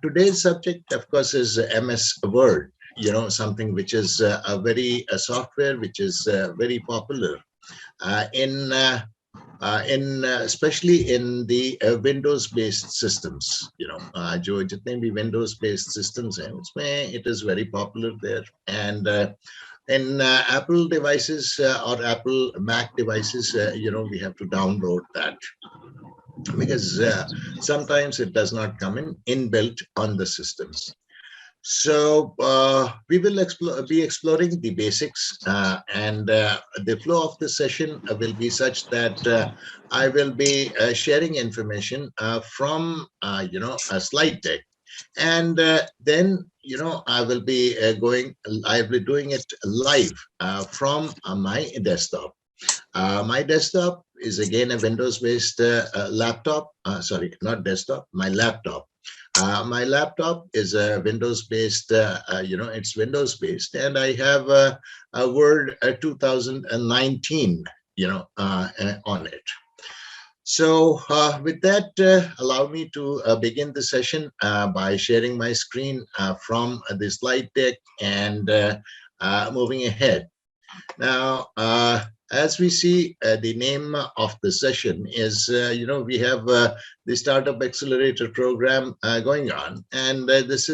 Today's subject, of course, is MS Word. Something which is a software which is very popular in especially in the Windows-based systems. जो जितने भी Windows-based systems हैं, उसमें it is very popular there. And in Apple devices or Apple Mac devices, we have to download that because sometimes it does not come in inbuilt on the systems. So we will be exploring the basics, and the flow of the session will be such that I will be sharing information from a slide deck, and then I will be I'll be doing it live from my desktop. My desktop is again a Windows-based laptop. Sorry, not desktop, my laptop. My laptop is a Windows-based, it's Windows-based, and I have a Word 2019, on it. So with that, allow me to begin the session by sharing my screen from the slide deck and moving ahead. Now, as we see, the name of the session is, we have the Startup Accelerator program going on, and this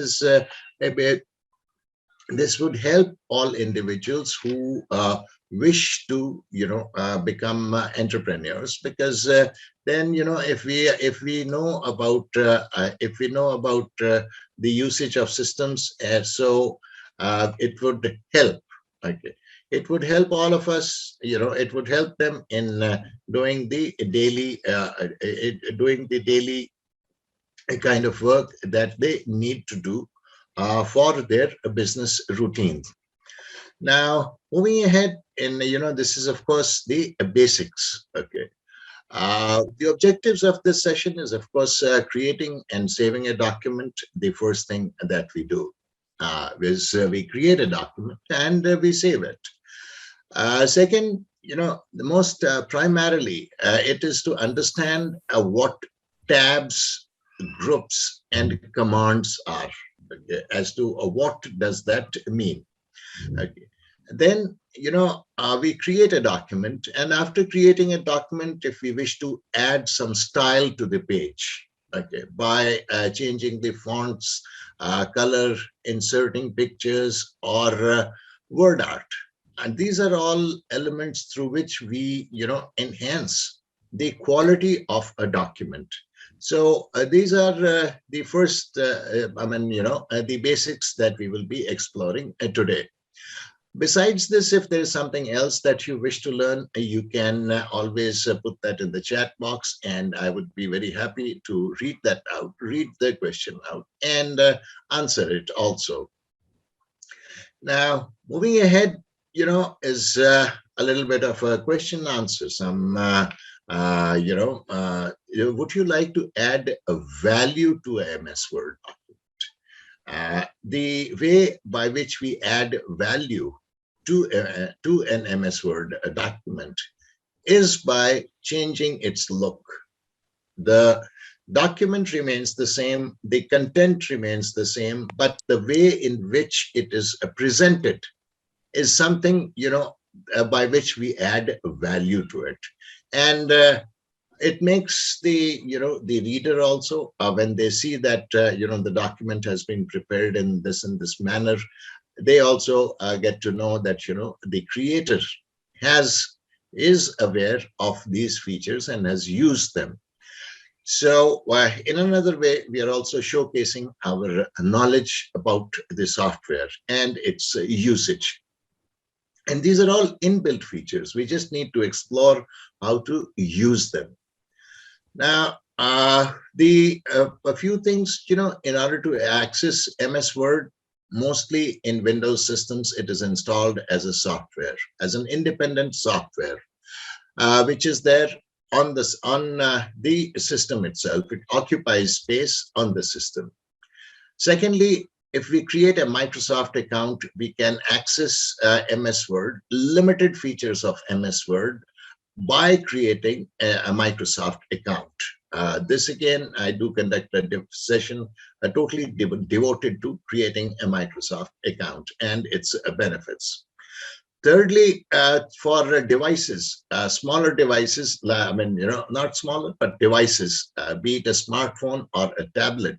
would help all individuals who wish to, become entrepreneurs, because then, if we know about the usage of systems, so it would help. Okay. It would help all of us. It would help them in doing the daily kind of work that they need to do for their business routine. Now, moving ahead, and this is of course the basics. Okay. The objectives of this session is, of course, creating and saving a document. The first thing that we do is we create a document and we save it. Second, the most primarily, it is to understand what tabs, groups, and commands are. Okay, as to what does that mean. Okay. Then, we create a document, and after creating a document, if we wish to add some style to the page, okay, by changing the fonts, color, inserting pictures, or word art. And these are all elements through which we, enhance the quality of a document. So these are the first, the basics that we will be exploring today. Besides this, if there is something else that you wish to learn, you can always put that in the chat box, and I would be very happy to read that out, read the question out, and answer it also. Now, moving ahead, is a little bit of a question answer. Would you like to add a value to a MS Word document? The way by which we add value to an MS Word document is by changing its look. The document remains the same, the content remains the same, but the way in which it is presented is something, by which we add value to it. And it makes the reader also, when they see that, the document has been prepared in this manner, they also get to know that, the creator is aware of these features and has used them. So in another way, we are also showcasing our knowledge about the software and its usage. And these are all inbuilt features. We just need to explore how to use them. Now, a few things, in order to access MS Word, mostly in Windows systems, it is installed as a software, as an independent software, which is there on the system itself. It occupies space on the system. Secondly, if we create a Microsoft account, we can access MS Word, limited features of MS Word, by creating a Microsoft account. This again, I do conduct a session totally devoted to creating a Microsoft account and its benefits. Thirdly, for devices, smaller devices, I mean, not smaller, but devices, be it a smartphone or a tablet,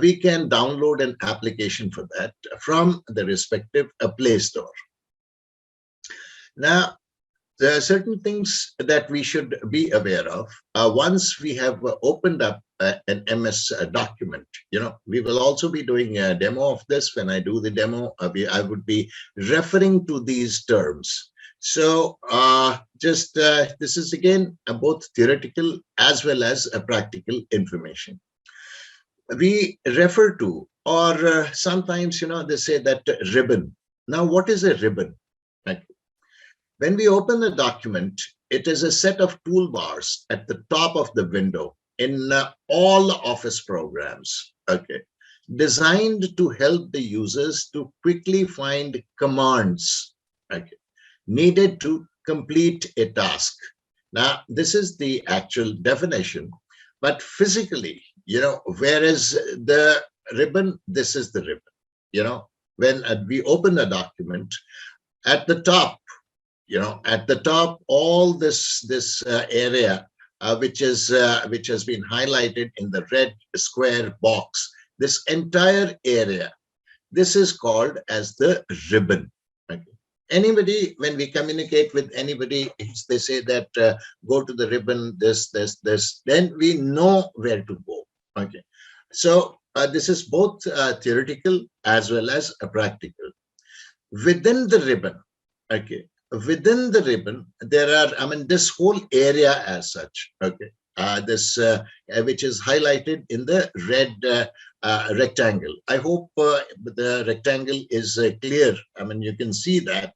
we can download an application for that from the respective Play Store. Now, there are certain things that we should be aware of. Once we have opened up an MS document, we will also be doing a demo of this. When I do the demo, I would be referring to these terms. So this is again both theoretical as well as practical information. We refer to, or sometimes, they say that ribbon. Now, what is a ribbon? Like, when we open a document, it is a set of toolbars at the top of the window in all Office programs, okay, designed to help the users to quickly find commands, okay, needed to complete a task. Now, this is the actual definition, but physically, where is the ribbon? This is the ribbon. When we open a document, at the top, all this area which has been highlighted in the red square box, this entire area, this is called as the ribbon. Okay. Anybody, when we communicate with anybody, they say that go to the ribbon, this, then we know where to go. Okay. So this is both theoretical as well as practical. Within the ribbon, okay, within the ribbon, there are, this whole area as such, okay, this which is highlighted in the red rectangle. I hope the rectangle is clear. You can see that.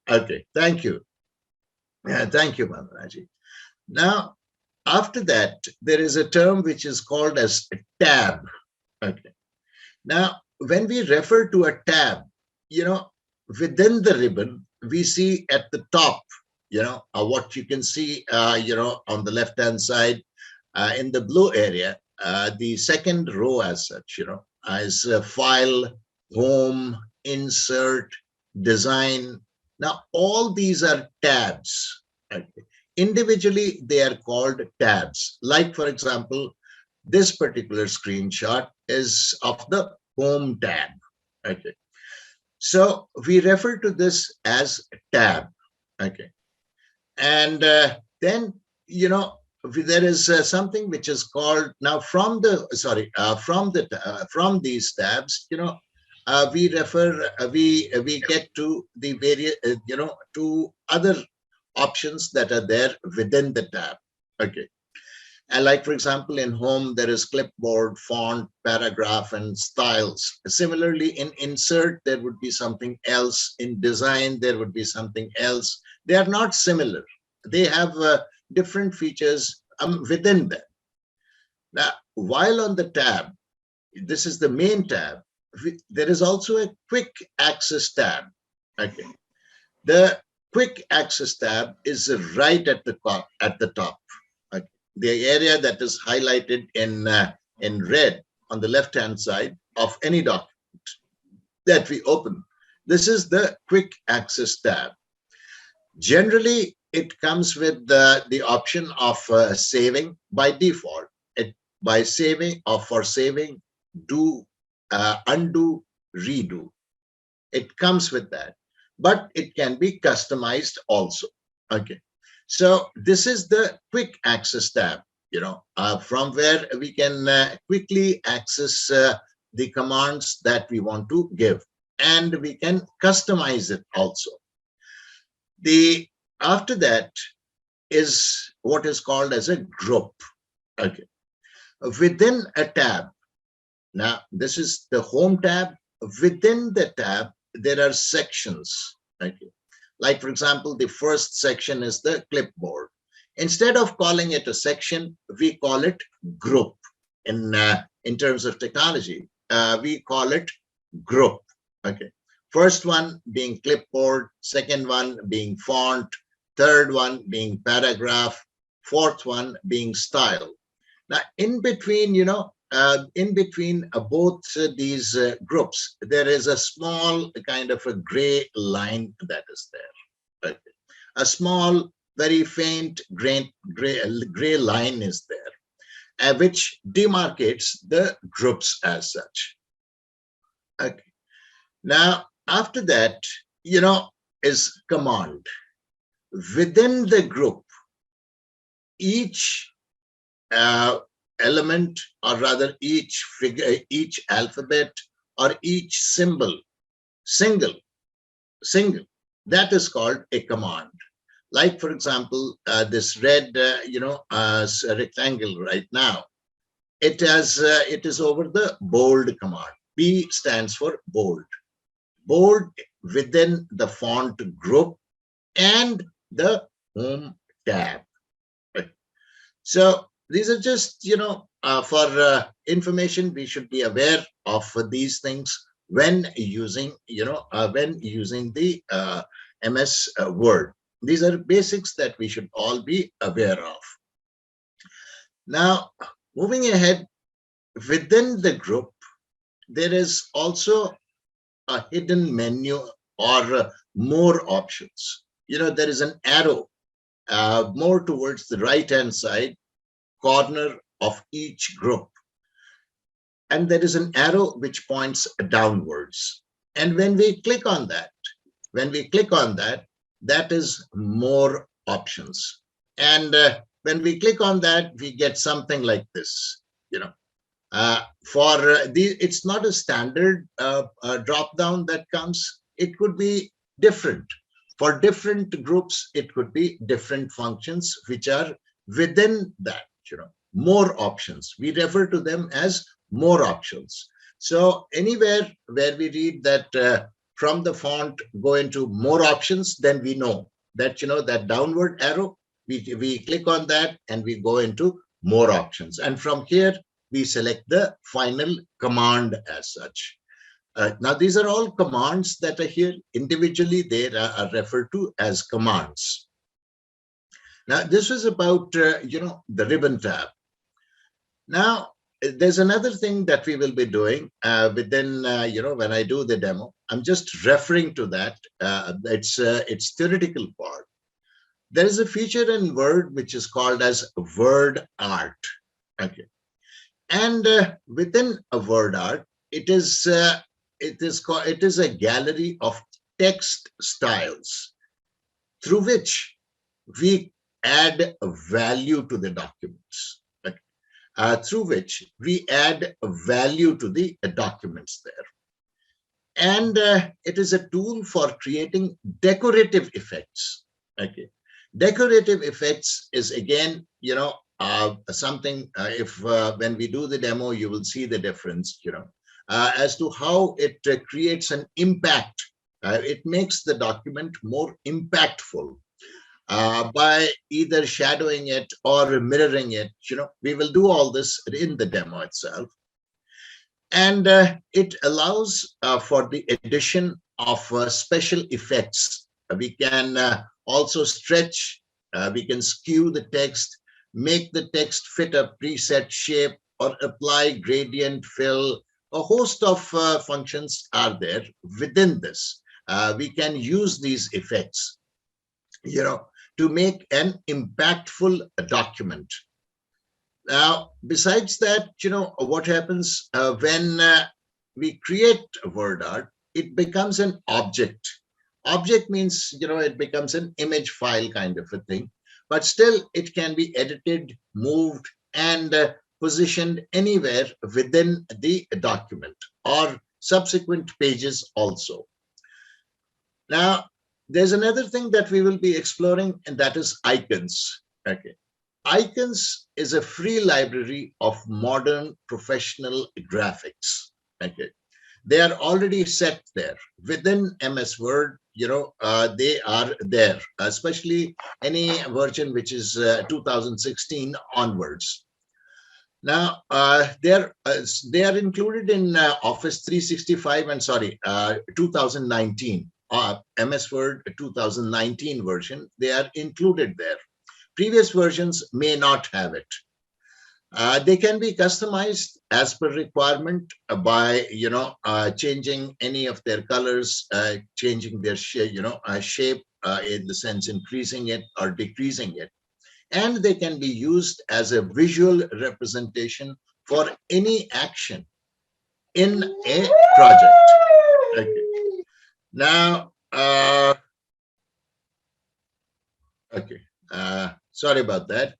Okay, thank you. Thank you, Mamaraji. Now, after that, there is a term which is called as tab. Okay. Now, when we refer to a tab, within the ribbon, we see at the top, what you can see, on the left-hand side in the blue area, the second row as such, as file, home, insert, design. Now, all these are tabs. Okay. Individually, they are called tabs. Like, for example, this particular screenshot is of the home tab. Okay. So we refer to this as tab. Okay. And then, there is something which is called now from these tabs, we refer, we get to the various, to other options that are there within the tab. Okay. And like, for example, in home, there is clipboard, font, paragraph, and styles. Similarly, in insert, there would be something else. In design, there would be something else. They are not similar. They have different features within them. Now, while on the tab, this is the main tab, there is also a quick access tab. Okay. The quick access tab is right at the top. Okay. The area that is highlighted in red on the left-hand side of any document that we open. This is the quick access tab. Generally, it comes with the option of saving by default. By saving or for saving, do, undo, redo. It comes with that, but it can be customized also. Okay. So this is the quick access tab, from where we can quickly access the commands that we want to give, and we can customize it also. After that is what is called as a group. Okay. Within a tab, now this is the home tab. Within the tab, there are sections. Okay. Like, for example, the first section is the clipboard. Instead of calling it a section, we call it group. In terms of technology, we call it group. Okay. First one being clipboard, second one being font, third one being paragraph, fourth one being style. Now, in between both these groups, there is a small kind of a gray line that is there. Okay. A small, very faint gray line is there, which demarcates the groups as such. Okay. Now, after that, is command. Within the group, each element, or rather each figure, each alphabet, or each symbol, single, that is called a command. Like, for example, this red, rectangle right now, it is over the bold command. B stands for bold. Bold within the font group and the home tab. So these are just, for information. We should be aware of these things when using, the MS Word. These are basics that we should all be aware of. Now, moving ahead, within the group, there is also a hidden menu or more options. There is an arrow more towards the right-hand side corner of each group. And there is an arrow which points downwards. And when we click on that, that is more options. And when we click on that, we get something like this, it's not a standard drop down that comes. It could be different. For different groups, it could be different functions which are within that, more options. We refer to them as more options. So anywhere where we read that from the font go into more options, then we know that, that downward arrow, we click on that and we go into more options. And from here, we select the final command as such. Now, these are all commands that are here. Individually, they are referred to as commands. Now, this was about, the ribbon tab. Now, there's another thing that we will be doing within, when I do the demo. I'm just referring to that. It's theoretical part. There is a feature in Word which is called as word art. Okay. And within a word art, it is a gallery of text styles through which we add a value to the documents. Through which we add a value to the documents there. And it is a tool for creating decorative effects. Okay. Decorative effects is again, something, when we do the demo, you will see the difference, as to how it creates an impact. It makes the document more impactful by either shadowing it or mirroring it. We will do all this in the demo itself. And it allows for the addition of special effects. We can also stretch, we can skew the text, make the text fit a preset shape, or apply gradient fill. A host of functions are there within this. We can use these effects, to make an impactful document. Now, besides that, what happens when we create word art, it becomes an object. Object means, it becomes an image file kind of a thing, but still it can be edited, moved, and positioned anywhere within the document or subsequent pages also. Now, there's another thing that we will be exploring, and that is icons. Okay. Icons is a free library of modern professional graphics. Okay. They are already set there within MS Word. They are there, especially any version which is 2016 onwards. Now, they are included in Office 365 and 2019 MS Word 2019 version, they are included there. Previous versions may not have it. They can be customized as per requirement by changing any of their colors, changing their shape, shape in the sense increasing it or decreasing it, and they can be used as a visual representation for any action in a project. Okay. Now, okay, sorry about that.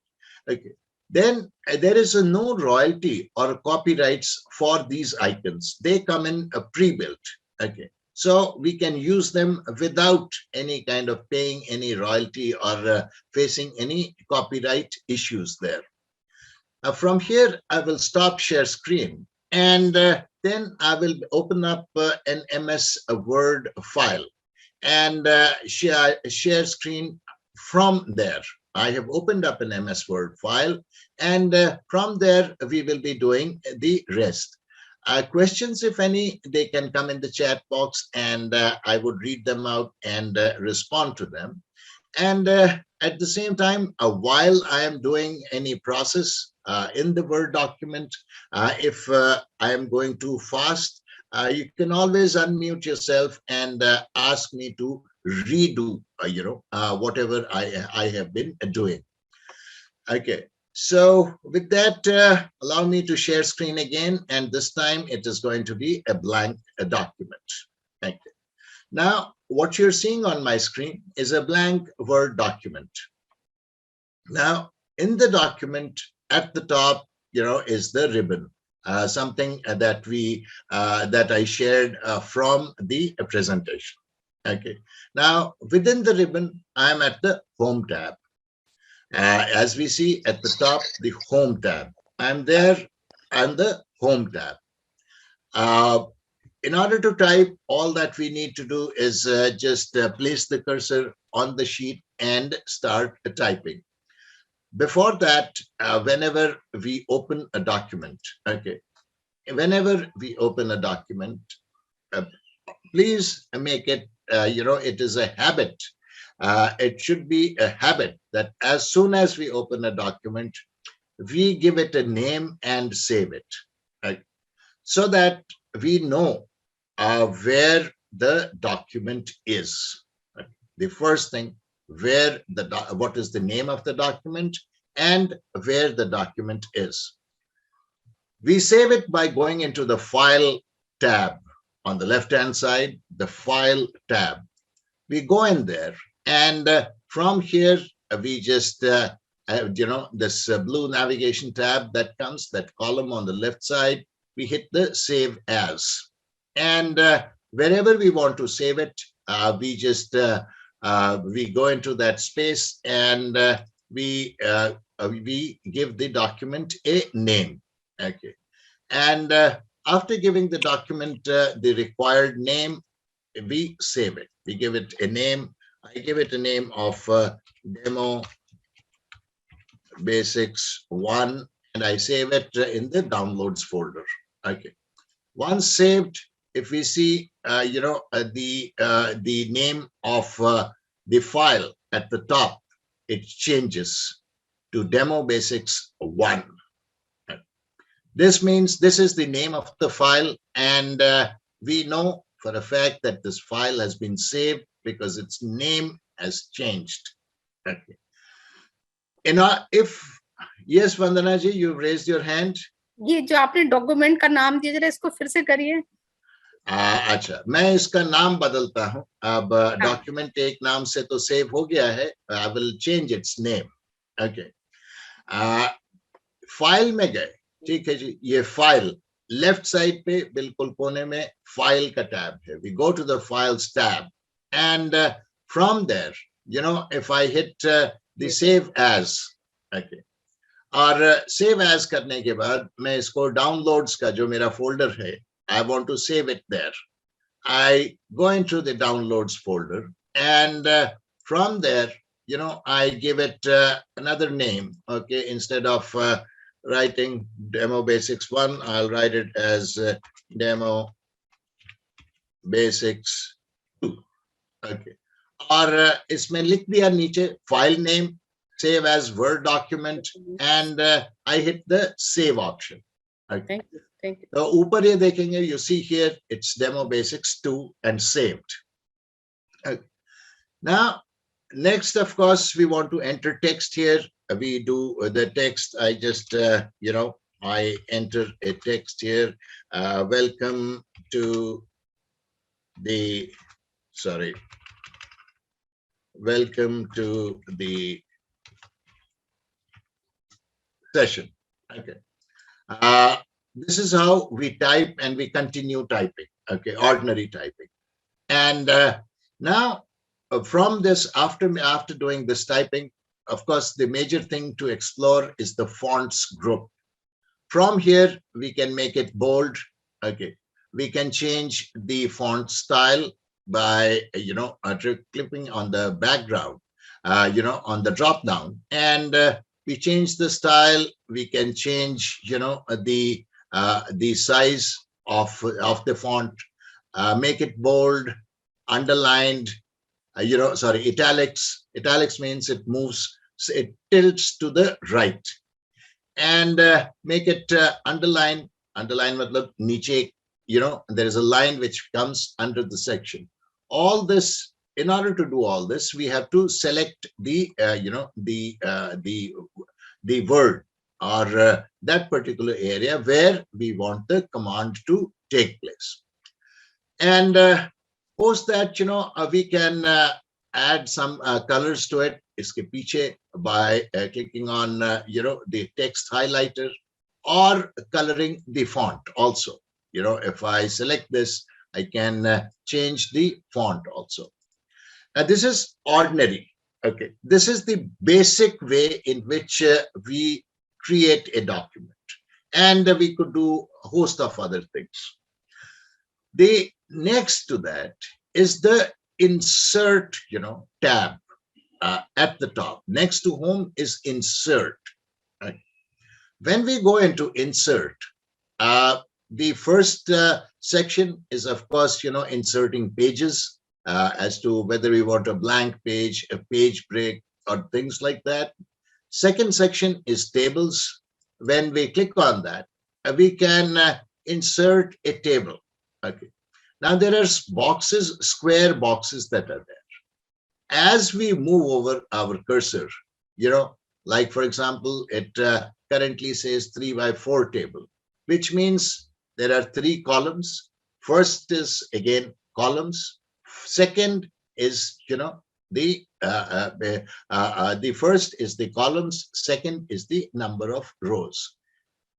Okay. Then there is a no royalty or copyrights for these icons. They come in a pre-built. Okay. So we can use them without any kind of paying any royalty or facing any copyright issues there. From here, I will stop share screen, and then I will open up an MS Word file and share screen from there. I have opened up an MS Word file, and from there we will be doing the rest. Questions, if any, they can come in the chat box, and I would read them out and respond to them. And at the same time, while I am doing any process in the Word document, if I am going too fast, you can always unmute yourself and ask me to redo, whatever I have been doing. Okay. So with that, allow me to share screen again, and this time it is going to be a blank document. Thank you. Now, what you're seeing on my screen is a blank Word document. Now, in the document at the top, is the ribbon, something that I shared from the presentation. Okay. Now, within the ribbon, I'm at the Home tab. As we see at the top, the Home tab. I'm there on the Home tab. In order to type, all that we need to do is just place the cursor on the sheet and start typing. Before that, whenever we open a document, okay, whenever we open a document, please make it, it is a habit. It should be a habit that as soon as we open a document, we give it a name and save it, right? So that we know where the document is. Right? The first thing, what is the name of the document and where the document is. We save it by going into the File tab on the left-hand side, the File tab. We go in there, and from here, we just, this blue navigation tab that comes, that column on the left side, we hit the Save As. And wherever we want to save it, we just, we go into that space, and we give the document a name. Okay. And after giving the document the required name, we save it. We give it a name. I give it a name of Demo Basics 1, and I save it in the Downloads folder. Okay. Once saved, if we see, the name of the file at the top, it changes to Demo Basics 1. This means this is the name of the file, and we know for a fact that this file has been saved because its name has changed. Okay. If yes, Vandana ji, you've raised your hand. ये जो आपने document का नाम दिया, जरा इसको फिर से करिए. अच्छा, मैं इसका नाम बदलता हूं. अब डॉक्यूमेंट एक नाम से तो सेव हो गया है. I will change it's name. Okay. File में गए. ठीक है जी. ये फाइल लेफ्ट साइड पे बिल्कुल कोने में फाइल का टैब है. We go to the files tab, and from there, if I hit the save as, okay, और सेव एज करने के बाद मैं इसको डाउनलोड्स का जो मेरा फोल्डर है, I want to save it there. I go into the downloads folder, and from there, I give it another name. Okay, instead of writing Demo Basics 1, I'll write it as Demo Basics 2. Okay. और इसमें लिख दिया नीचे file name, save as Word document, and I hit the save option. Okay. Thank you. Thank you. तो ऊपर ये देखेंगे, you see here it's demo basics 2 and saved. Okay. Now, next, of course, we want to enter text here. We do the text. I just, I enter a text here. Welcome to the, sorry, welcome to the session. Okay. Uh, this is how we type and we continue typing. Okay, ordinary typing. And now from this, after doing this typing, of course, the major thing to explore is the fonts group. From here, we can make it bold. Okay. We can change the font style by, clicking on the background, on the drop down. And we change the style. We can change, the size of the font, make it bold, underlined, italics. Italics means it moves, it tilts to the right. And make it underline. Underline matlab niche, there is a line which comes under the section. All this, in order to do all this, we have to select the, the word or that particular area where we want the command to take place. And post that, we can add some colors to it. Iske piche by clicking on, the text highlighter or coloring the font also. If I select this, I can change the font also. Now, this is ordinary. Okay. This is the basic way in which we create a document. And we could do a host of other things. The next to that is the insert, tab at the top. Next to home is insert. Right? When we go into insert, the first section is, of course, inserting pages as to whether we want a blank page, a page break, or things like that. Second section is tables. When we click on that, we can insert a table. Okay. Now there are boxes, square boxes that are there. As we move over our cursor, like for example, it currently says 3x4 table, which means there are 3 columns. First is again columns. Second is, the first is the columns. Second is the number of rows.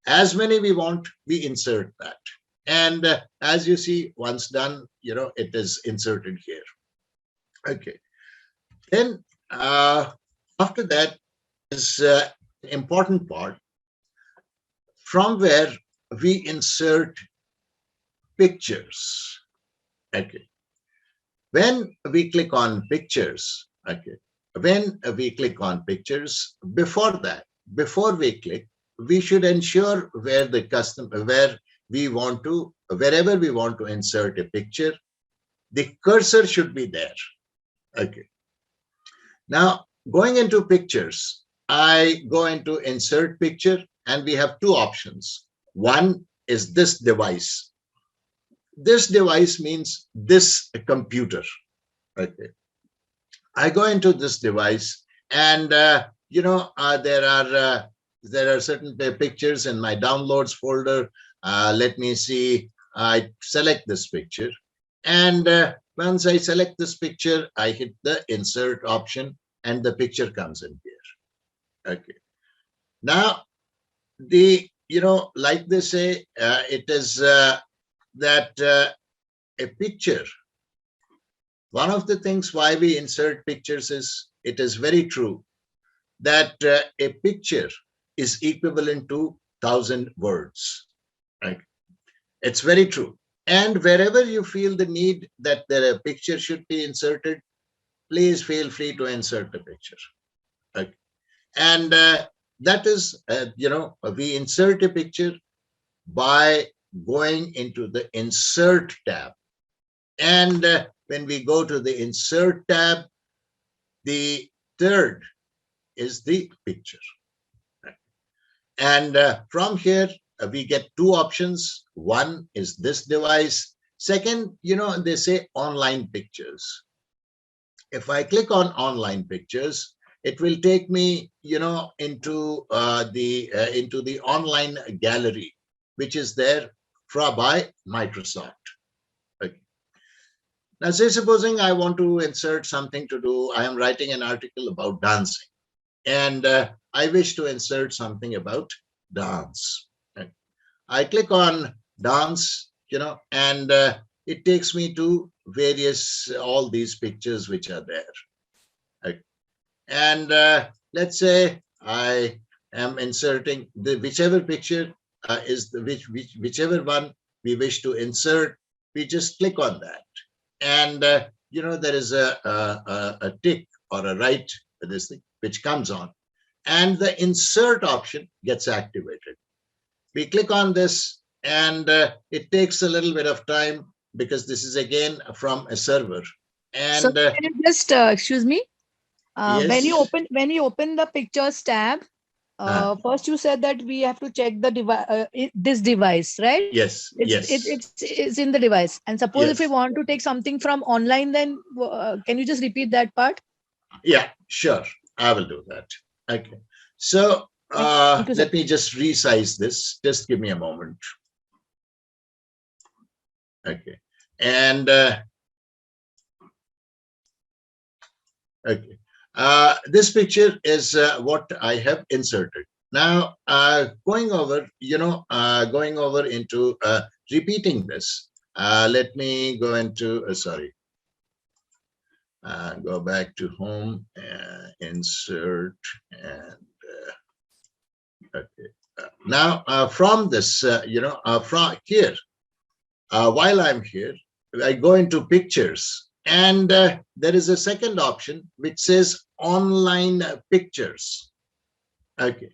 As many we want, we insert that. And as you see, once done, it is inserted here. Okay. Then after that is the important part, from where we insert pictures. Okay. When we click on pictures, okay. When we click on pictures, before that, before we click, we should ensure where the wherever we want to insert a picture, the cursor should be there. Okay. Now, going into pictures, I go into insert picture, and we have 2 options. One is this device. This device means this computer. Okay. I go into this device, and there are certain pictures in my downloads folder. Let me see. I select this picture, and once I select this picture, I hit the insert option, and the picture comes in here. Okay. Now, like they say, it is that a picture. One of the things why we insert pictures is, it is very true that a picture is equivalent to 1,000 words. Right? It's very true. And wherever you feel the need that a picture should be inserted, please feel free to insert the picture. Okay. And that is, we insert a picture by going into the insert tab. And when we go to the insert tab, the third is the picture. And from here, we get two options. One is this device. Second, they say online pictures. If I click on online pictures, it will take me, into the online gallery, which is there by Microsoft. Okay. Now, say supposing I want to insert something to do. I am writing an article about dancing, and I wish to insert something about dance. Okay. I click on dance, and it takes me to all these pictures which are there. Okay. And let's say I am inserting whichever picture is whichever one we wish to insert. We just click on that, and there is a tick or a right this thing which comes on, and the insert option gets activated. We click on this, and it takes a little bit of time because this is again from a server. So And can you just excuse me? When you yes, open the pictures tab, first you said that we have to check the device, this device, right? yes, yes, It's in the device. And suppose if we yes. want to take something from online, then can you just repeat that part? Yeah, sure. I will do that. Okay. So Thank you, sir. let me just resize this. Just give me a moment. Okay. And okay. This picture is what I have inserted. Now, going over into repeating this. Let me go into, sorry, go back to home, insert, and okay. Now, from this, from here, while I'm here, I go into pictures, and there is a second option which says online pictures. Okay.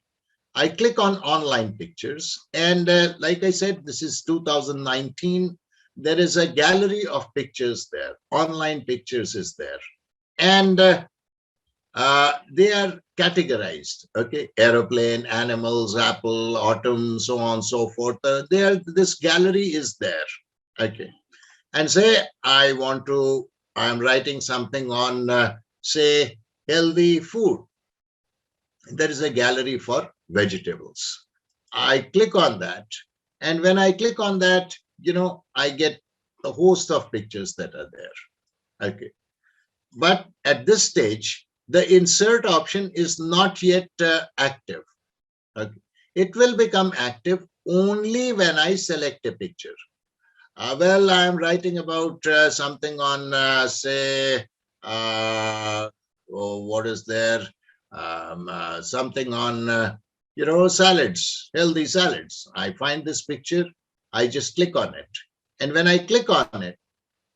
I click on online pictures, and like I said, this is 2019. There is a gallery of pictures there. Online pictures is there, and they are categorized. Okay, aeroplane, animals, apple, autumn, so on, so forth. This gallery is there. Okay, and say I'm writing something on, say, healthy food. There is a gallery for vegetables. I click on that, and when I click on that, I get a host of pictures that are there. Okay, but at this stage, the insert option is not yet active. Okay, it will become active only when I select a picture. Well, I'm writing about something on, say, what is there? Something on, salads, healthy salads. I find this picture, I just click on it. And when I click on it,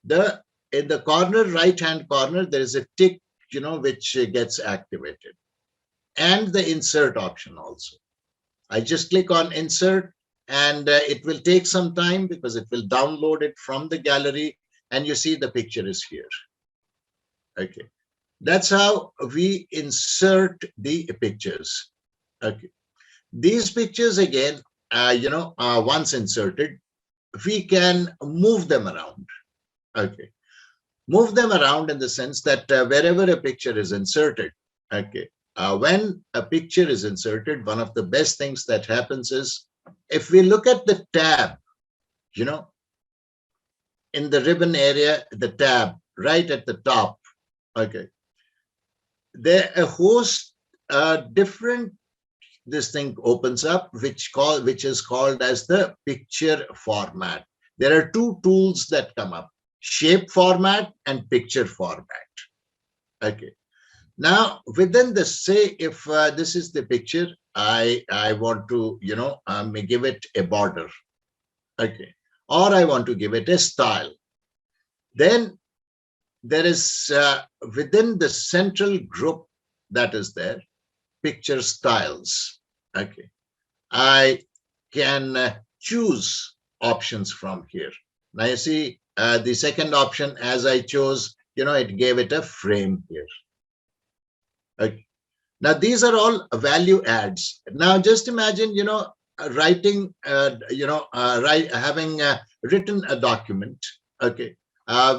in the corner, right-hand corner, there is a tick, which gets activated. And the insert option also. I just click on insert, and it will take some time because it will download it from the gallery, and you see the picture is here. Okay, that's how we insert the pictures. Okay, these pictures again, once inserted, we can move them around. Okay, move them around in the sense that wherever a picture is inserted. Okay, when a picture is inserted, one of the best things that happens is, if we look at the tab, in the ribbon area, the tab right at the top, okay, there a host different, this thing opens up, which is called as the picture format. There are two tools that come up: shape format and picture format. Okay. Now, within this, say if this is the picture, I want to, give it a border. Okay. Or I want to give it a style. Then there is, within the central group that is there, picture styles. Okay. I can choose options from here. Now you see the second option, as I chose, it gave it a frame here. Okay. Now these are all value adds. Now just imagine, writing, having written a document, okay,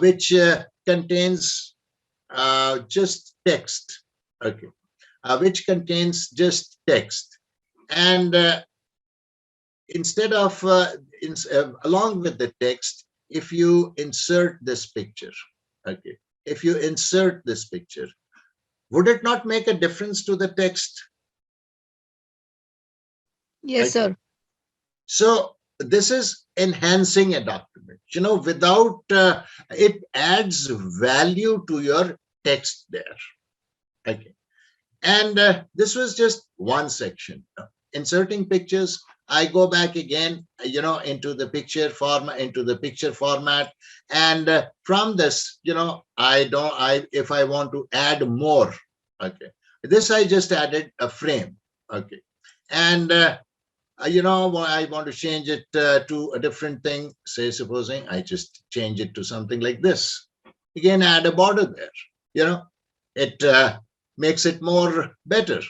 which contains just text, okay, which contains just text, and instead of along with the text, if you insert this picture, okay, if you insert this picture, would it not make a difference to the text? Yes, Okay. sir. So this is enhancing a document, without it adds value to your text there. Okay. And this was just one section. Inserting pictures, I go back again, into the picture format, and from this, if I want to add more, okay, this I just added a frame, okay, and I want to change it to a different thing. Say, supposing I just change it to something like this. Again, add a border there. It makes it more better.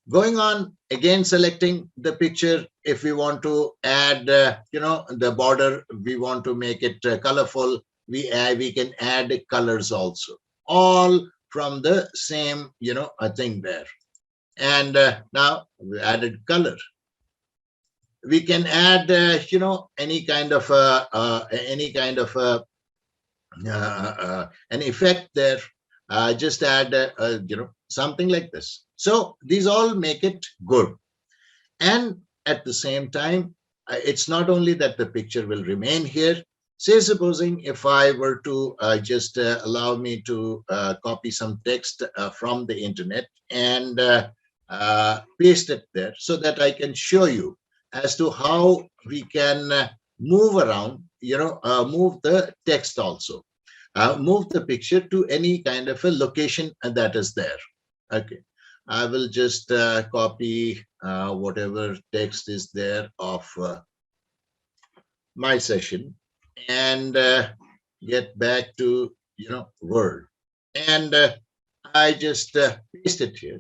Going on, again, selecting the picture. If we want to add, the border, we want to make it colorful. We can add colors also, all from the same, thing there. And now we added color. We can add, any kind of an effect there. Just add, something like this. So these all make it good. And at the same time, it's not only that the picture will remain here. Say, supposing if I were to just allow me to copy some text from the internet and paste it there so that I can show you as to how we can move around, move the text also, move the picture to any kind of a location that is there. Okay. I will just copy whatever text is there of my session and get back to, Word. And I just paste it here.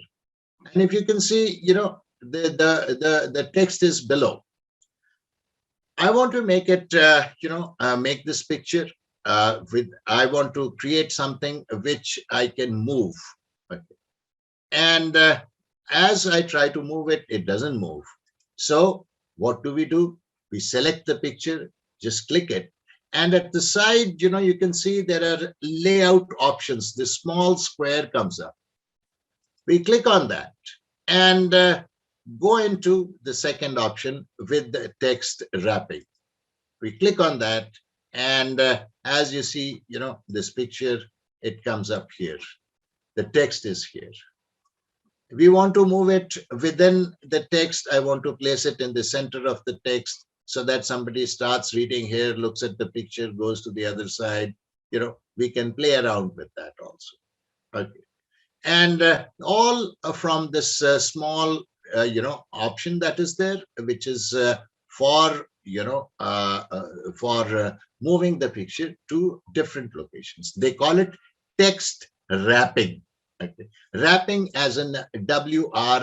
And if you can see, the text is below. I want to make it, make this picture I want to create something which I can move. Okay. And as I try to move it, it doesn't move. So what do? We select the picture, just click it. And at the side, you can see there are layout options. This small square comes up. We click on that and go into the second option with the text wrapping. We click on that. And as you see, this picture, it comes up here. The text is here. We want to move it within the text. I want to place it in the center of the text so that somebody starts reading here, looks at the picture, goes to the other side. We can play around with that also. Okay. And all from this small, option that is there, which is for, moving the picture to different locations. They call it text wrapping. Okay. Wrapping as in WRAPPING.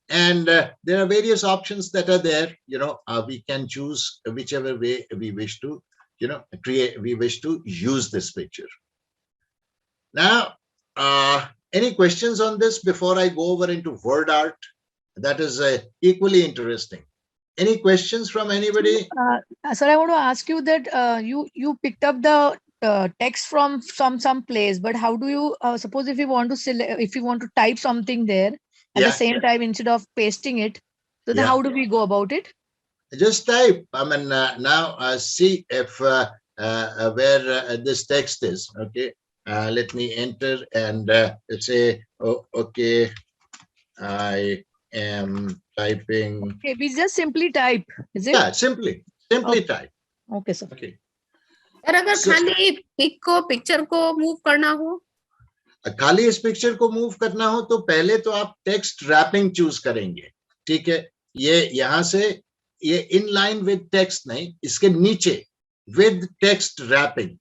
And there are various options that are there. We can choose whichever way we wish to, we wish to use this picture. Now, any questions on this before I go over into word art? That is equally interesting. Any questions from anybody? Sir, I want to ask you that you picked up the text from some place, but how do you suppose if you want to select, if you want to type something there at the same time instead of pasting it, so then how do we go about it? Just type. I mean, now see if where this text is. Okay. Let me enter and say, oh, okay, I am typing. Okay, we just simply type, is it? Yeah, simply type. Okay, sir. Okay. और अगर खाली picture को move करना हो, खाली इस picture को move करना हो तो पहले तो आप टेक्स्ट रैपिंग चूज करेंगे. ठीक है. ये यहाँ से ये इन लाइन विद टेक्स्ट नहीं, इसके नीचे विद टेक्स्ट रैपिंग,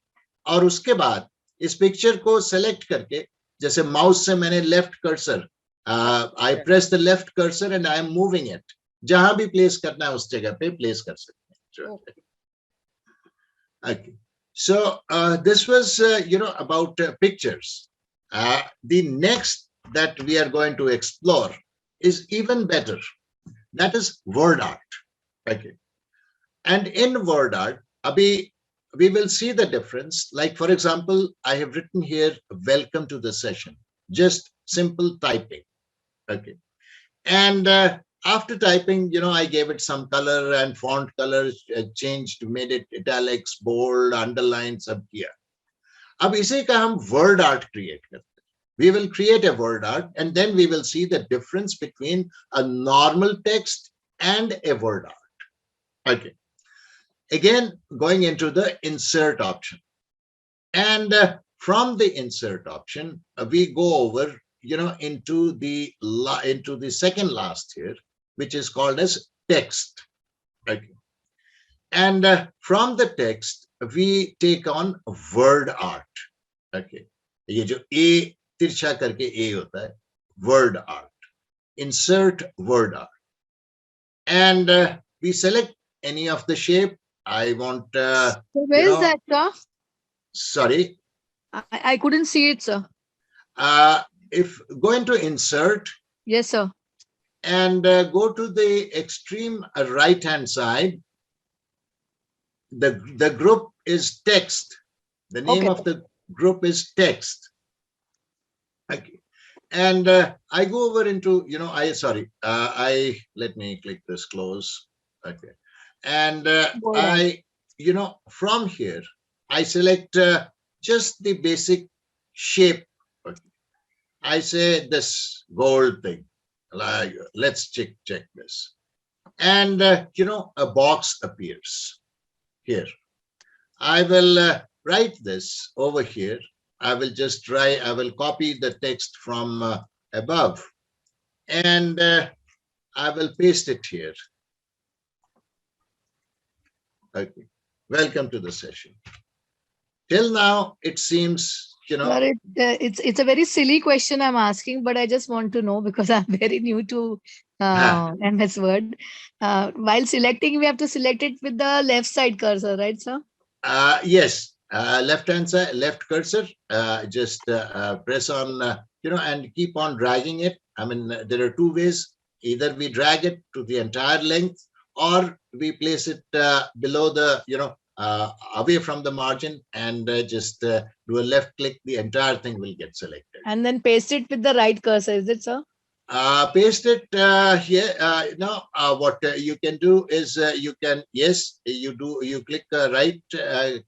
और उसके बाद इस पिक्चर को सेलेक्ट करके, जैसे माउस से मैंने left cursor, I press the left cursor and I am moving it, जहां भी प्लेस करना है उस जगह पे प्लेस कर सकते हैं. Okay. So this was, about pictures. The next that we are going to explore is even better. That is word art. Okay. And in word art, Abhi, we will see the difference. Like, for example, I have written here, welcome to the session, just simple typing. Okay. And after typing, I gave it some color and font colors, changed, made it italics, bold, underlined, sab kiya. Ab isi ka hum word art create karte. We will create a word art and then we will see the difference between a normal text and a word art. Okay. Again, going into the insert option. And from the insert option, we go over, into the second last here, which is called as text. Okay. And from the text, we take on word art. Okay. ये जो A तिरछा करके A होता है, word art. Insert word art. And we select any of the shape. I want, So where is that, sir? Sorry. I couldn't see it, sir. If go into insert. Yes, sir. And go to the extreme right hand side. The group is text. The name of the group is text. Okay. And I go over into, let me click this close. Okay. And from here, I select just the basic shape. Okay. I say this gold thing. Like, let's check this. And, a box appears here. I will write this over here. I will copy the text from above and I will paste it here. Okay. Welcome to the session. Till now, it seems, Sir, it's a very silly question I'm asking, but I just want to know because I'm very new to MS Word. While selecting, we have to select it with the left side cursor, right, sir? Yes. Left hand side, left cursor. Just press on, and keep on dragging it. I mean, there are two ways. Either we drag it to the entire length, or we place it below the, away from the margin, and just do a left click. The entire thing will get selected. And then paste it with the right cursor. Is it, sir? Paste it here. What you can do is you click right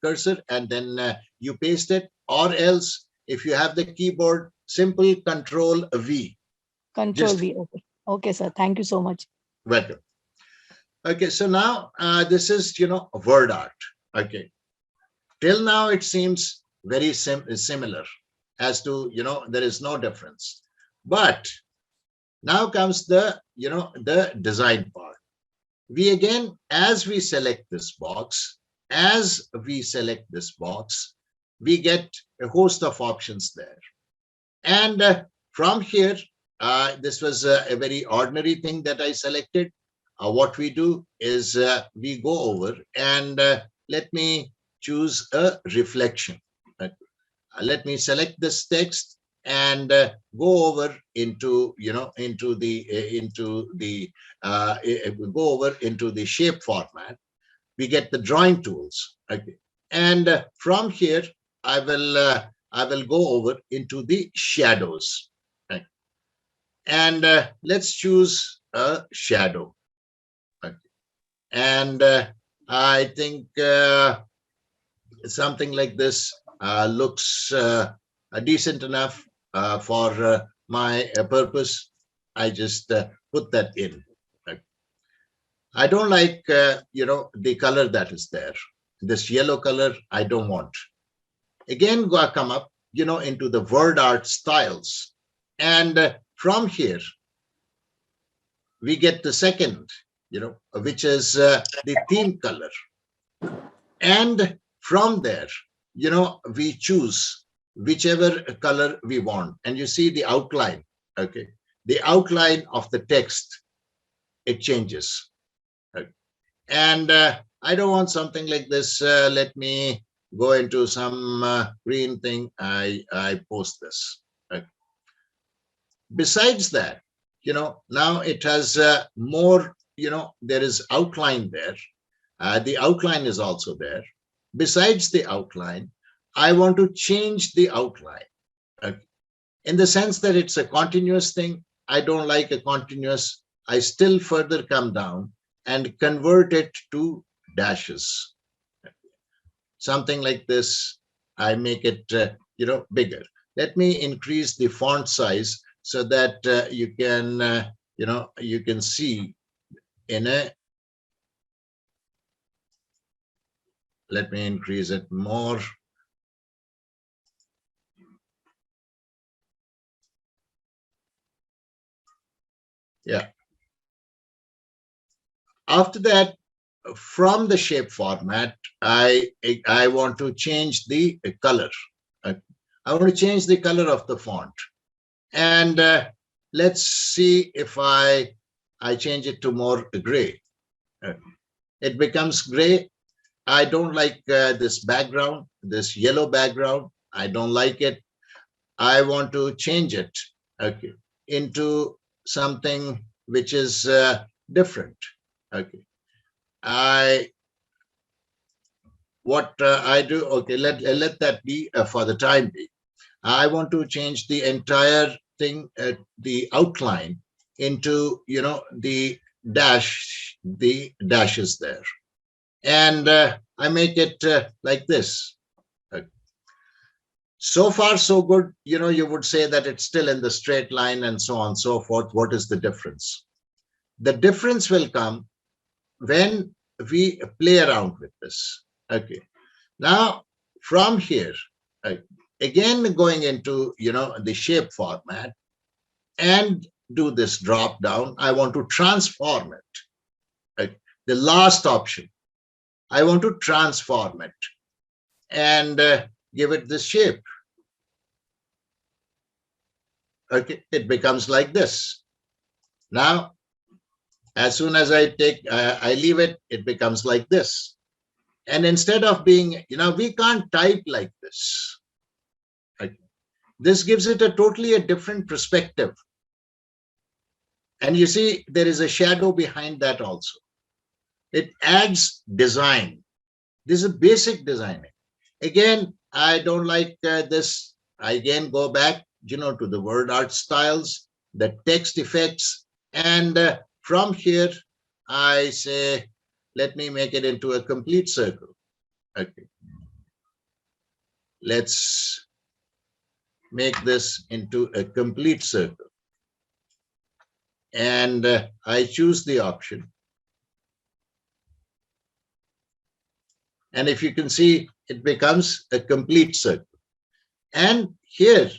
cursor and then you paste it, or else if you have the keyboard, simple Control V. Control V. Okay. Okay, sir. Thank you so much. Welcome. Okay, so now this is word art. Okay, till now it seems very similar as to there is no difference, but now comes the design part. We again, as we select this box, we get a host of options there. And from here, this was a very ordinary thing that I selected. What we do is we go over and let me choose a reflection. Let me select this text and go over into the shape format. We get the drawing tools. Okay, and from here I will go over into the shadows. Okay. And let's choose a shadow. Okay. And I think something like this looks decent enough for my purpose. I just put that in. I don't like, the color that is there. This yellow color, I don't want. Again, come up, into the word art styles. And from here, we get the second, which is the theme color. And from there, we choose whichever color we want. And you see the outline, okay? The outline of the text, it changes. Okay? And I don't want something like this. Let me go into some green thing. I post this. Okay? Besides that, now it has more, there is outline there. The outline is also there. Besides the outline, I want to change the outline in the sense that it's a continuous thing. I don't like a continuous. I still further come down and convert it to dashes. Something like this, I make it, bigger. Let me increase the font size so that you can see in a, let me increase it more. Yeah. After that, from the shape format, I want to change the color. I want to change the color of the font. And let's see if I change it to more gray. It becomes gray. I don't like this background, this yellow background. I don't like it. I want to change it, okay, into something which is different. Okay. What I do, okay, let that be for the time being. I want to change the entire thing, the outline into, the dashes there. And I make it like this. So far, so good. You would say that it's still in the straight line and so on and so forth. What is the difference? The difference will come when we play around with this. Okay. Now, from here, again, going into, the shape format and do this drop down. I want to transform it. The last option, I want to transform it and give it this shape. Okay, it becomes like this. Now, as soon as I leave it, it becomes like this. And instead of being, we can't type like this. Okay. This gives it a totally different perspective. And you see, there is a shadow behind that also. It adds design. This is basic designing. Again, I don't like this. I again go back, to the word art styles, the text effects. And from here, I say, let me make it into a complete circle. Okay. Let's make this into a complete circle. And I choose the option. And if you can see, it becomes a complete circle. And here,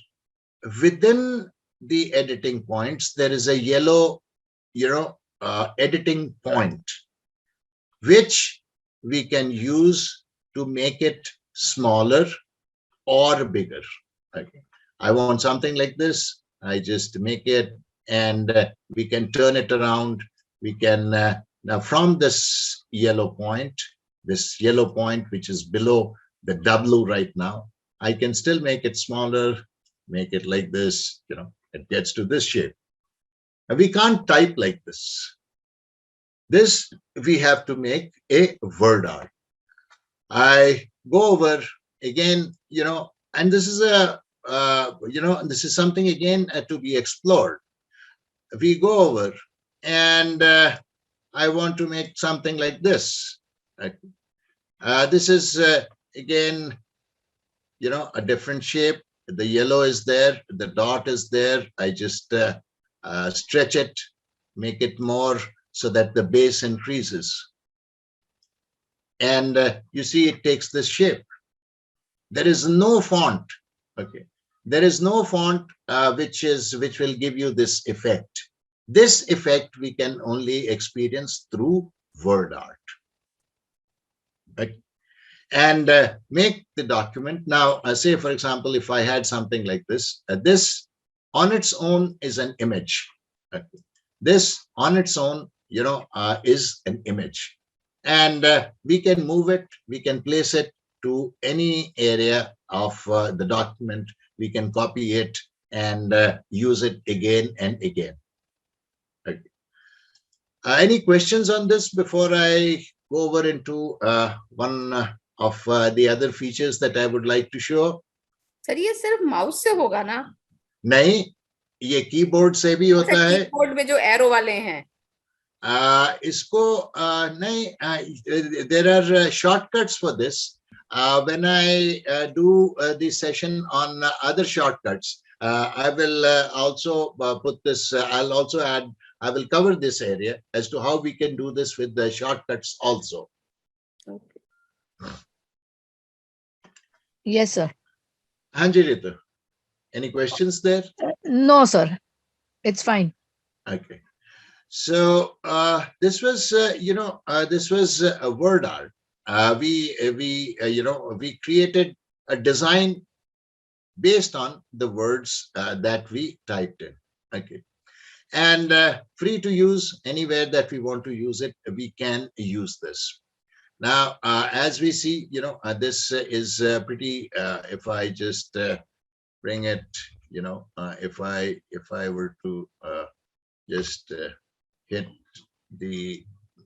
within the editing points, there is a yellow, editing point, which we can use to make it smaller or bigger. Okay. I want something like this. I just make it, and we can turn it around. We can, now from this yellow point, which is below the W right now, I can still make it smaller, make it like this, it gets to this shape. And we can't type like this. This, we have to make a word art. I go over again, and this is this is something again to be explored. We go over and I want to make something like this. This is again, a different shape. The yellow is there, the dot is there. I just stretch it, make it more so that the base increases. And you see, it takes this shape. There is no font. Okay, there is no font which will give you this effect. This effect we can only experience through word art. Right? And make the document. Now, say, for example, if I had something like this, this on its own is an image. This on its own, is an image. And we can move it, we can place it to any area of the document. We can copy it and use it again and again. Okay. Any questions on this before I go over into one of the other features that I would like to show? Sir ये सिर्फ mouse से होगा ना? नहीं, ये keyboard से भी होता है. कीबोर्ड में जो एरो वाले हैं इसको नहीं, there are shortcuts for this. When I do the session on other shortcuts, I will also put this, I'll also add, I will cover this area as to how we can do this with the shortcuts also. Okay. Yes, sir. Hanji Rita, any questions there? No, sir. It's fine. Okay. So this was, this was a word art. We created a design based on the words that we typed in. Okay. And free to use anywhere that we want to use it, we can use this. Now, as we see, this is pretty, if I just bring it, if I were to just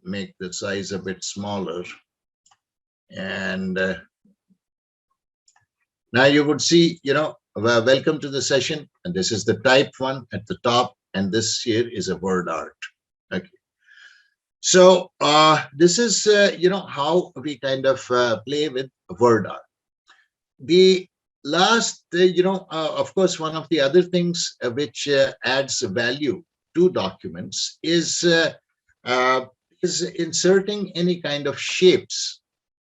make the size a bit smaller, and now you would see, welcome to the session, and this is the type one at the top, and this here is a word art. Okay. So this is, how we kind of play with word art. The last, of course, one of the other things which adds value to documents is inserting any kind of shapes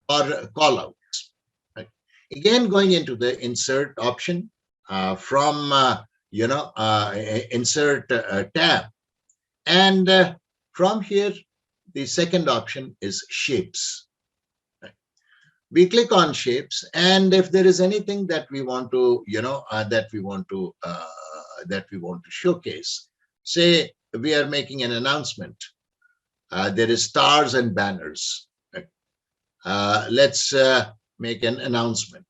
or callouts. Right? Again, going into the insert option from insert tab, and from here the second option is shapes. Right? We click on shapes, and if there is anything that we want to, that we want to showcase, say we are making an announcement. There is stars and banners. Right? Let's make an announcement,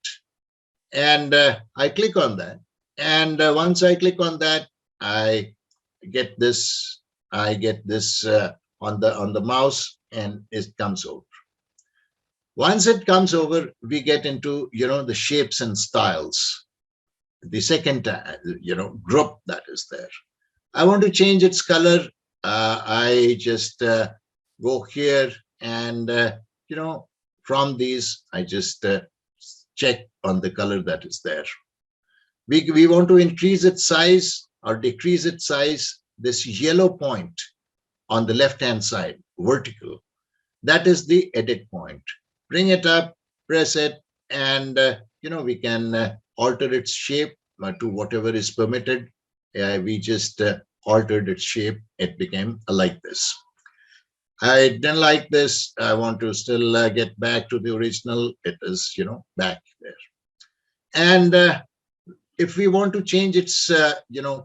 and I click on that. And once I click on that, I get this. I get this on the mouse, and it comes over. Once it comes over, we get into the shapes and styles. The second group that is there. I want to change its color. I just go here, and from these I just check on the color that is there. We want to increase its size or decrease its size. This yellow point on the left hand side, vertical, that is the edit point. Bring it up, press it, and we can alter its shape to whatever is permitted. We just altered its shape. It became like this. I didn't like this. I want to still get back to the original. It is, back there. And if we want to change its,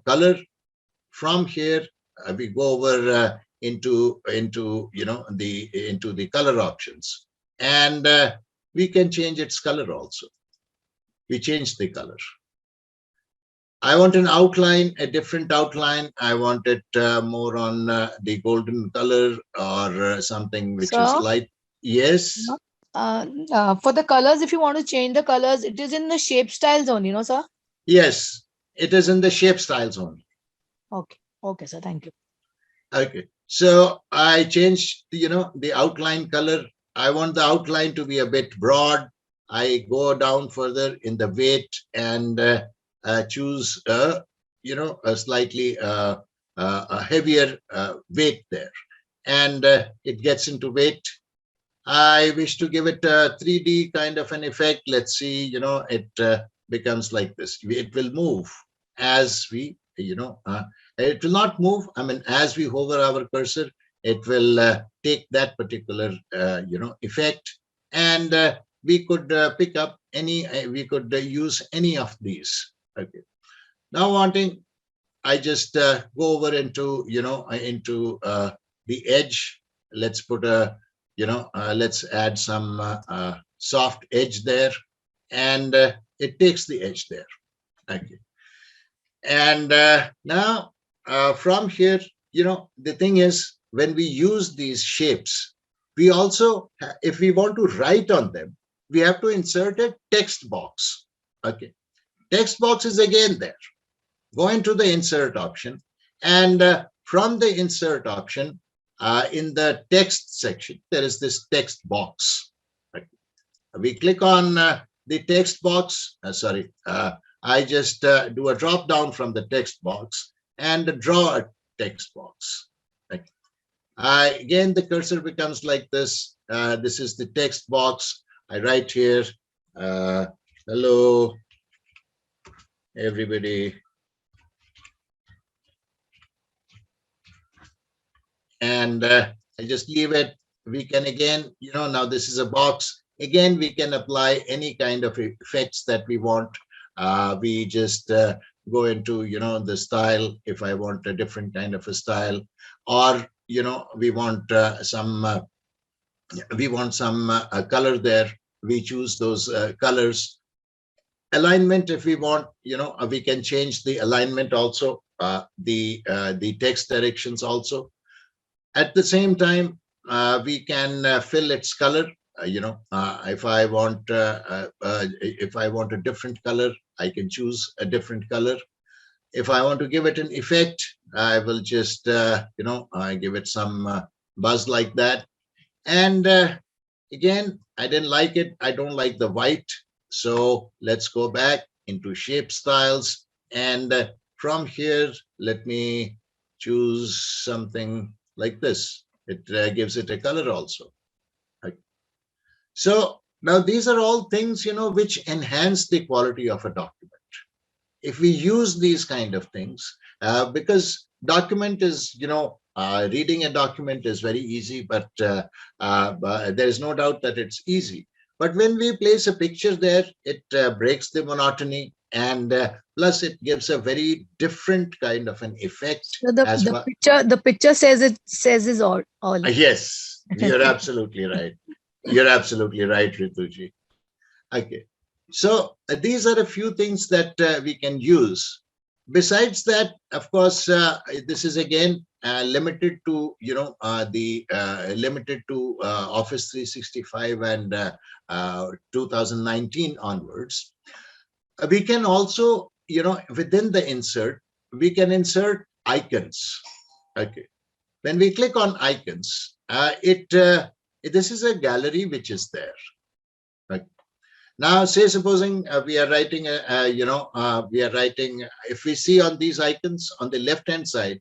color, from here we go over into the color options, and we can change its color also. We change the color. I want an outline, a different outline. I want it more on the golden color, or something which is light. Yes. For the colors, if you want to change the colors, it is in the shape styles only, no, sir? Yes, it is in the shape styles only. Okay. Okay, sir. Thank you. Okay. So I changed, the outline color. I want the outline to be a bit broad. I go down further in the weight and choose, a slightly a heavier weight there, and it gets into weight. I wish to give it a 3D kind of an effect. Let's see, it becomes like this. It will move as we, It will not move. I mean, as we hover our cursor, it will take that particular, effect, and we could pick up any, we could use any of these. Okay. Now wanting, I just go over into, into the edge. Let's put a, let's add some soft edge there, and it takes the edge there. Okay. And now from here, the thing is, when we use these shapes, we also, if we want to write on them, we have to insert a text box. Okay. Text box is again there. Go into the insert option, and from the insert option, in the text section, there is this text box. Okay. We click on the text box. I just do a drop down from the text box and draw a text box. Okay. Again, the cursor becomes like this. This is the text box. I write here, hello, everybody. And I just leave it. We can again, now this is a box. Again, we can apply any kind of effects that we want. We just go into, the style, if I want a different kind of a style, or, we want some color there. We choose those colors. Alignment, if we want, we can change the alignment also, the text directions also. At the same time, we can fill its color. If I want a different color, I can choose a different color. If I want to give it an effect, I will just I give it some buzz like that. And again, I didn't like it. I don't like the white. So let's go back into shape styles, and from here, let me choose something like this. It gives it a color also. Right. So now these are all things, which enhance the quality of a document. If we use these kind of things, because document is, reading a document is very easy, but there is no doubt that it's easy. But when we place a picture there, it breaks the monotony, and plus it gives a very different kind of an effect. So the picture says is all. Yes, you're absolutely right. You're absolutely right, Rituji. Okay. So these are a few things that we can use. Besides that, of course, this is again limited to, limited to Office 365 and 2019 onwards. We can also, within the insert, we can insert icons. Okay. When we click on icons, this is a gallery which is there. Okay. Now, say supposing we are writing, if we see on these icons on the left-hand side,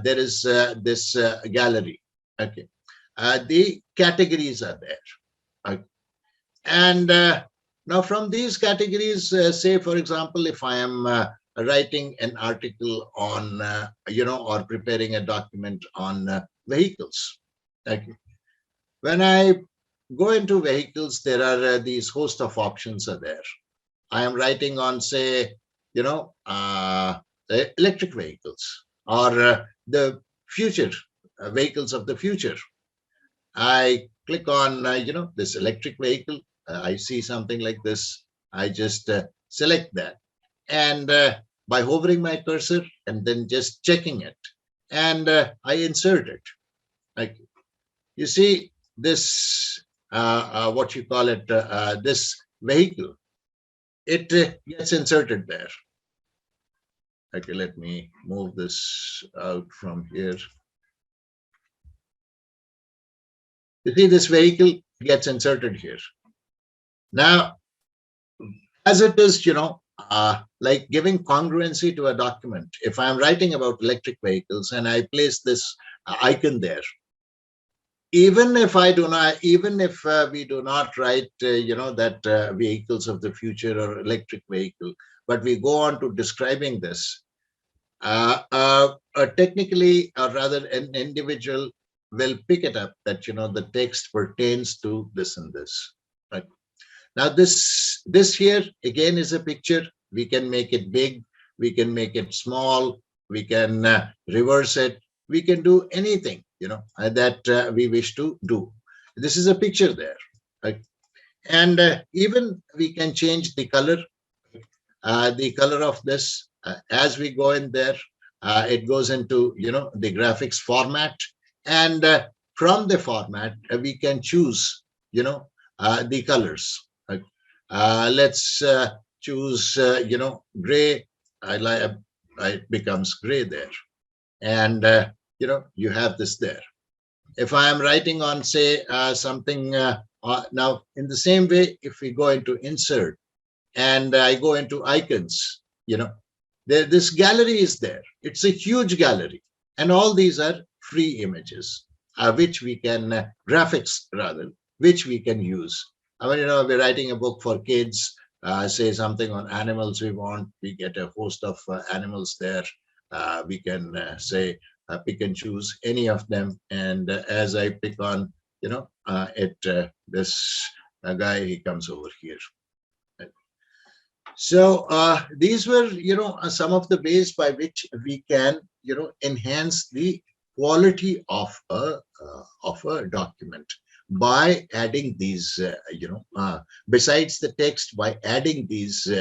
there is this gallery. Okay. The categories are there. Okay. And now from these categories, say, for example, if I am writing an article on, or preparing a document on vehicles. Okay. When I go into vehicles, there are these host of options are there. I am writing on, say, electric vehicles, or the future vehicles of the future. I click on, this electric vehicle. I see something like this. I just select that. And by hovering my cursor and then just checking it, and I insert it. Like, you see this, what you call it, this vehicle, it gets inserted there. Okay, let me move this out from here. You see this vehicle gets inserted here. Now, as it is, like giving congruency to a document. If I'm writing about electric vehicles and I place this icon there, even if we do not write, that vehicles of the future or electric vehicle, but we go on to describing this, Technically, or rather, an individual will pick it up that the text pertains to this and this. Right? Now, this here again is a picture. We can make it big, we can make it small, we can reverse it, we can do anything that we wish to do. This is a picture there, right? And even we can change the color of this as we go in there. It goes into the graphics format, and from the format we can choose the colors. Right? Let's choose gray. I like it becomes gray there, and you have this there. If I am writing on, say, something now in the same way, if we go into insert and I go into icons, this gallery is there. It's a huge gallery, and all these are free images, which we can graphics rather, which we can use. I mean, we're writing a book for kids. Say something on animals we want. We get a host of animals there. We can say pick and choose any of them, and as I pick on, this guy, he comes over here. So these were, some of the ways by which we can, enhance the quality of a document by adding these, besides the text, by adding these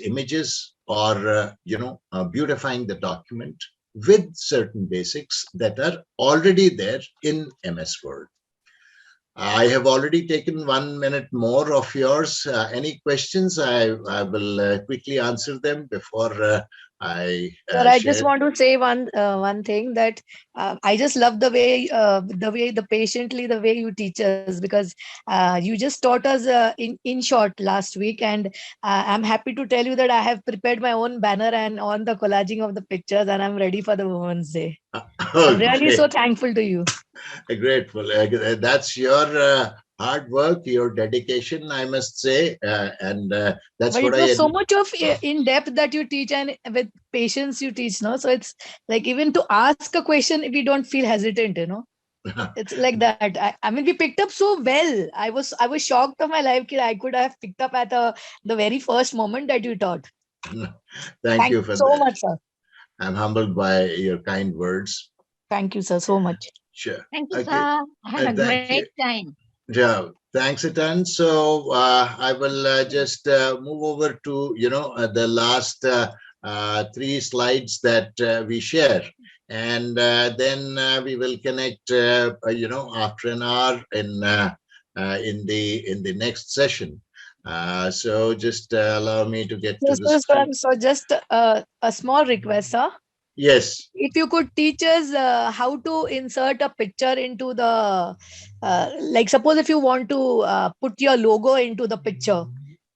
images, or beautifying the document with certain basics that are already there in MS Word. I have already taken 1 minute more of yours. Any questions? I will quickly answer them before I Sir, I just share. want to say one thing, that I just love the way you teach us, because you just taught us in short last week, and I'm happy to tell you that I have prepared my own banner and on the collaging of the pictures, and I'm ready for the Women's Day. I'm really so Okay, thankful to you. grateful. That's your hard work, your dedication, I must say, and that's But what it I was so much of in depth that you teach, and with patience you teach, no? So it's like, even to ask a question, we don't feel hesitant. It's like that. I mean, we picked up so well. I was shocked of my life that I could have picked up at the very first moment that you taught. Thank Thank you you for so that. much, sir. I'm humbled by your kind words. Thank you, sir, so much. Sure. Thank you, Okay. sir. I had a Thank great you. time. Yeah, thanks a ton. So I will just move over to the last three slides that we share, and then we will connect after an hour in the next session. So just allow me to get to Yes, the sir. So, screen. so just a small request, sir. Yes. If you could teach us how to insert a picture into the, like, suppose if you want to put your logo into the picture,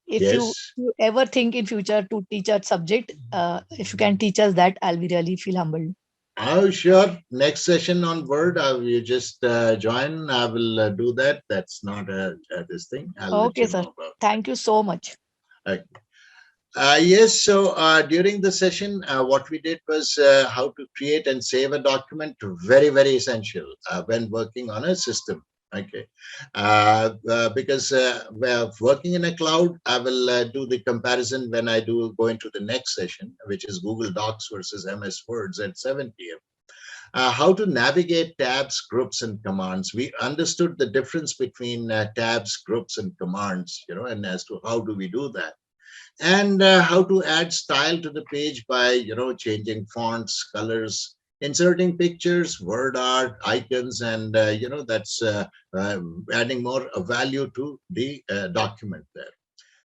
if Yes. you ever think in future to teach a subject, if you can teach us that, I'll be really feel humbled. Oh, sure. Next session on Word, you just join. I will do that. That's not this thing. I'll let Okay, you sir. know about Thank you so much. it. Yes, so during the session, what we did was how to create and save a document. Very, very essential when working on a system. Okay, because we're working in a cloud, I will do the comparison when I do go into the next session, which is Google Docs versus MS Words at 7 p.m. How to navigate tabs, groups, and commands. We understood the difference between tabs, groups, and commands, and as to how do we do that, and how to add style to the page by changing fonts, colors, inserting pictures, word art, icons, and that's adding more value to the document there.